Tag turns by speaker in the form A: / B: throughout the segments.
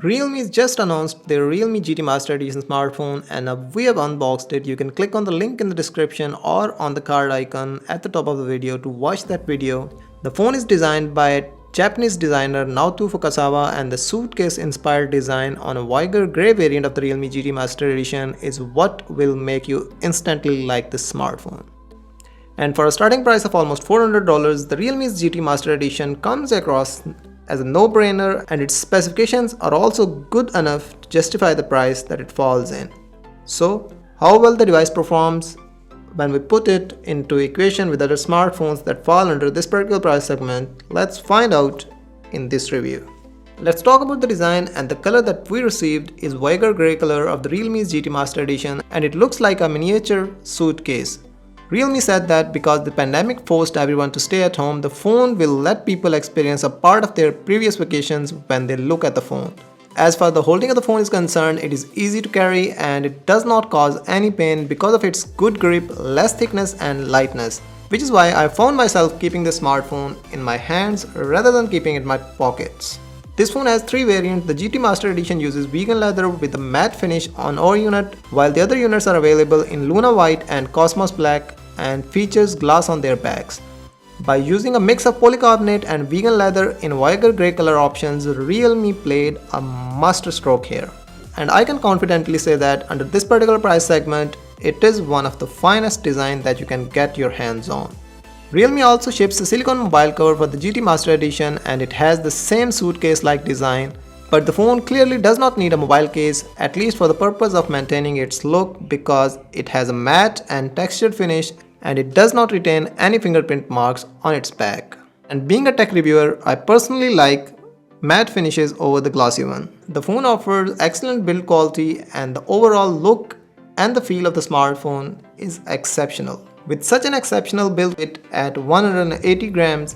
A: Realme just announced their Realme GT Master Edition smartphone and we have unboxed it. You can click on the link in the description or on the card icon at the top of the video to watch that video. The phone is designed by a Japanese designer Naoto Fukasawa, and the suitcase inspired design on a Viger grey variant of the Realme GT Master Edition is what will make you instantly like this smartphone. And for a starting price of almost $400, the Realme's GT Master Edition comes across as a no-brainer, and its specifications are also good enough to justify the price that it falls in. So, how well the device performs when we put it into equation with other smartphones that fall under this particular price segment, let's find out in this review. Let's talk about the design, and the color that we received is Viger grey color of the Realme's GT Master Edition, and it looks like a miniature suitcase. Realme said that because the pandemic forced everyone to stay at home, the phone will let people experience a part of their previous vacations when they look at the phone. As far as the holding of the phone is concerned, it is easy to carry and it does not cause any pain because of its good grip, less thickness and lightness, which is why I found myself keeping the smartphone in my hands rather than keeping it in my pockets. This phone has three variants. The GT Master Edition uses vegan leather with a matte finish on our unit, while the other units are available in Luna White and Cosmos Black and features glass on their backs. By using a mix of polycarbonate and vegan leather in Viger grey color options, Realme played a masterstroke here. And I can confidently say that under this particular price segment, it is one of the finest design that you can get your hands on. Realme also ships a silicone mobile cover for the GT Master Edition, and it has the same suitcase-like design. But the phone clearly does not need a mobile case, at least for the purpose of maintaining its look, because it has a matte and textured finish and it does not retain any fingerprint marks on its back. And being a tech reviewer, I personally like matte finishes over the glossy one. The phone offers excellent build quality and the overall look and the feel of the smartphone is exceptional. With such an exceptional build weight at 180 grams,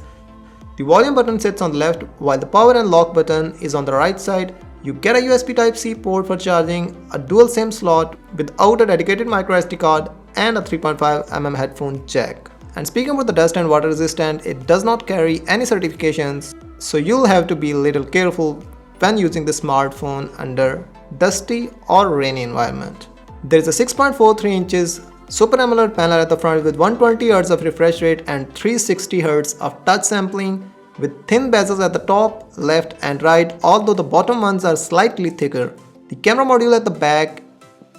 A: the volume button sits on the left while the power and lock button is on the right side. You get a USB Type-C port for charging, a dual SIM slot without a dedicated microSD card and a 3.5mm headphone jack. And speaking about the dust and water resistant, it does not carry any certifications, so you'll have to be a little careful when using the smartphone under dusty or rainy environment. There is a 6.43 inches Super AMOLED panel at the front with 120Hz of refresh rate and 360Hz of touch sampling, with thin bezels at the top, left and right, although the bottom ones are slightly thicker. The camera module at the back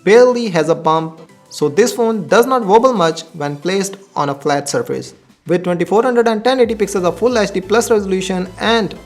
A: barely has a bump, so this phone does not wobble much when placed on a flat surface. With 2400 and 1080 pixels of Full HD Plus resolution and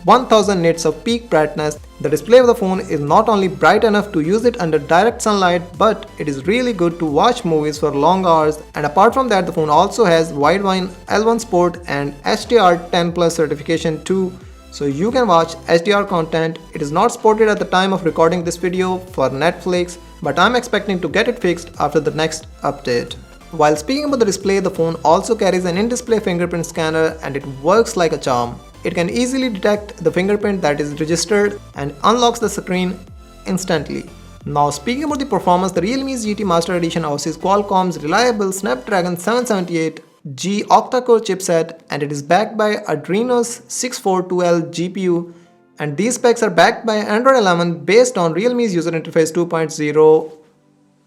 A: 1000 nits of peak brightness, the display of the phone is not only bright enough to use it under direct sunlight, but it is really good to watch movies for long hours. And apart from that, the phone also has Widevine L1 Sport and HDR10 Plus certification too, so you can watch HDR content. It is not supported at the time of recording this video for Netflix, but I'm expecting to get it fixed after the next update. While speaking about the display, the phone also carries an in-display fingerprint scanner and it works like a charm. It can easily detect the fingerprint that is registered and unlocks the screen instantly. Now speaking about the performance, the Realme's GT Master Edition houses Qualcomm's reliable Snapdragon 778G octa-core chipset, and it is backed by Adreno's 642L GPU, and these specs are backed by Android 11 based on Realme's user interface 2.0.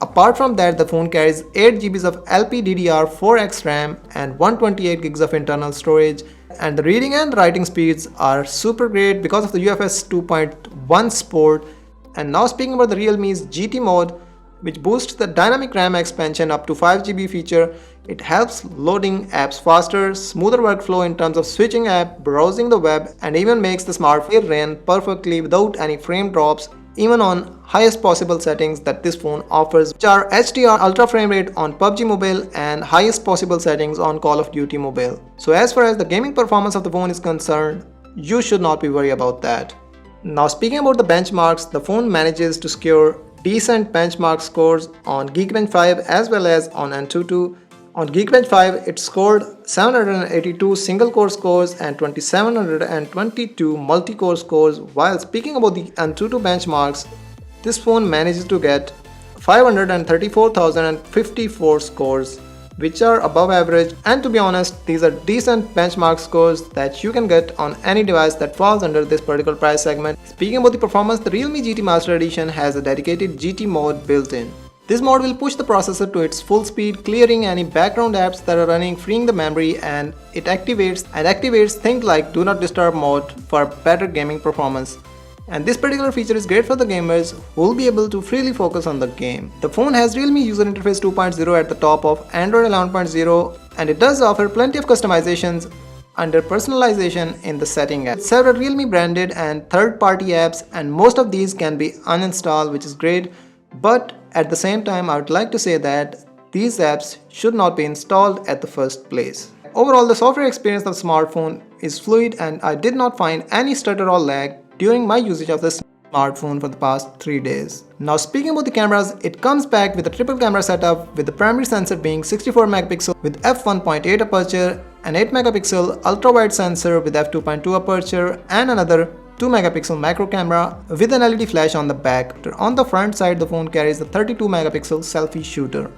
A: Apart from that, the phone carries 8GB of LPDDR4X RAM and 128GB of internal storage, and the reading and writing speeds are super great because of the UFS 2.1 support. And now speaking about the Realme's GT mode, which boosts the dynamic RAM expansion up to 5GB feature. It helps loading apps faster, smoother workflow in terms of switching app, browsing the web, and even makes the smartphone run perfectly without any frame drops, even on highest possible settings that this phone offers, which are HDR ultra frame rate on PUBG Mobile and highest possible settings on Call of Duty Mobile. So as far as the gaming performance of the phone is concerned, you should not be worried about that. Now speaking about the benchmarks, the phone manages to score decent benchmark scores on Geekbench 5 as well as on Antutu. On Geekbench 5, it scored 782 single-core scores and 2722 multi-core scores. While speaking about the Antutu benchmarks, this phone manages to get 534,054 scores, which are above average, and to be honest, these are decent benchmark scores that you can get on any device that falls under this particular price segment. Speaking about the performance, the Realme GT Master Edition has a dedicated GT mode built in. This mode will push the processor to its full speed, clearing any background apps that are running, freeing the memory, and it activates things like Do Not Disturb mode for better gaming performance. And this particular feature is great for the gamers who will be able to freely focus on the game. The phone has Realme User Interface 2.0 at the top of Android 11.0, and it does offer plenty of customizations under personalization in the setting app. Several Realme branded and third-party apps, and most of these can be uninstalled, which is great. But at the same time, I would like to say that these apps should not be installed at the first place. Overall, the software experience of the smartphone is fluid, and I did not find any stutter or lag during my usage of this smartphone for the past 3 days. Now, speaking about the cameras, it comes back with a triple camera setup, with the primary sensor being 64 megapixel with f1.8 aperture, an 8 megapixel ultra wide sensor with f2.2 aperture, and another 2 megapixel macro camera with an LED flash on the back. On the front side, the phone carries a 32 megapixel selfie shooter.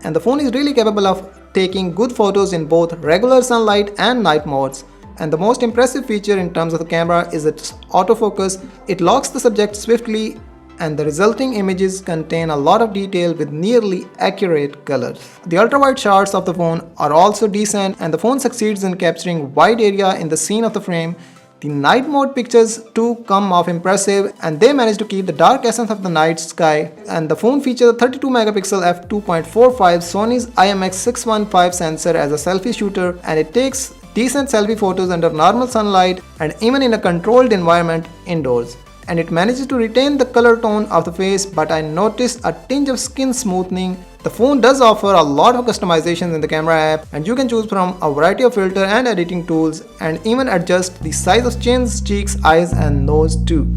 A: And the phone is really capable of taking good photos in both regular sunlight and night modes. And the most impressive feature in terms of the camera is its autofocus. It locks the subject swiftly, and the resulting images contain a lot of detail with nearly accurate colors. The ultra-wide shots of the phone are also decent, and the phone succeeds in capturing wide area in the scene of the frame. The night mode pictures too come off impressive, and they manage to keep the dark essence of the night sky. And the phone features a 32 megapixel f2.45 Sony's IMX615 sensor as a selfie shooter, and it takes decent selfie photos under normal sunlight and even in a controlled environment indoors. And it manages to retain the color tone of the face, but I noticed a tinge of skin smoothing. The phone does offer a lot of customizations in the camera app, and you can choose from a variety of filter and editing tools, and even adjust the size of chins, cheeks, eyes and nose too.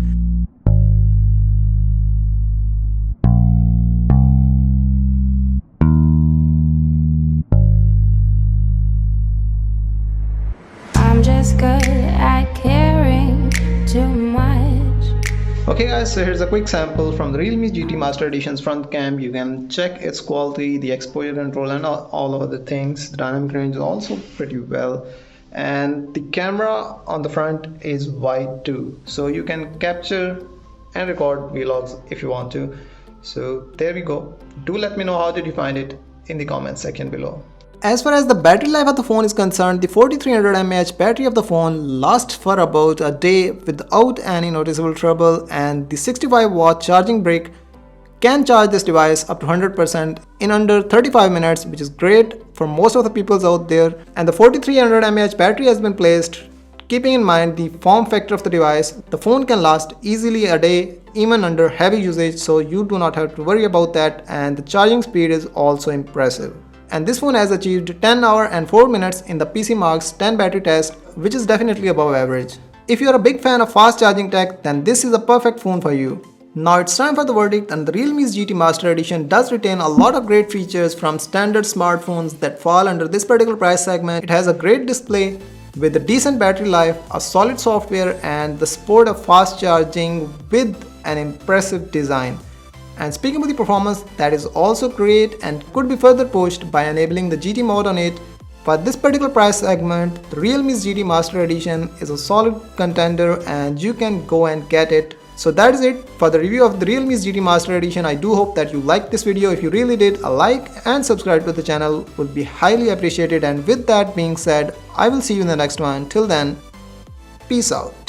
B: I'm just good at caring too much.
A: Okay guys, so here's a quick sample from the Realme GT Master Edition's front cam. You can check its quality, the exposure control and all other things. The dynamic range is also pretty well, and the camera on the front is wide too, so you can capture and record vlogs if you want to. So there we go. Do let me know how did you find it in the comment section below. As far as the battery life of the phone is concerned, the 4300 mAh battery of the phone lasts for about a day without any noticeable trouble, and the 65-watt charging brick can charge this device up to 100% in under 35 minutes, which is great for most of the people out there. And the 4300 mAh battery has been placed keeping in mind the form factor of the device. The phone can last easily a day even under heavy usage, so you do not have to worry about that, and the charging speed is also impressive. And this phone has achieved 10 hours and 4 minutes in the PC Mark's 10 battery test, which is definitely above average. If you are a big fan of fast charging tech, then this is a perfect phone for you. Now it's time for the verdict, and the Realme's GT Master Edition does retain a lot of great features from standard smartphones that fall under this particular price segment. It has a great display with a decent battery life, a solid software, and the support of fast charging with an impressive design. And speaking of the performance, that is also great and could be further pushed by enabling the GT mode on it. For this particular price segment, the Realme's GT Master Edition is a solid contender, and you can go and get it. So that is it for the review of the Realme's GT Master Edition. I do hope that you liked this video. If you really did, a like and subscribe to the channel would be highly appreciated. And with that being said, I will see you in the next one. Till then, peace out.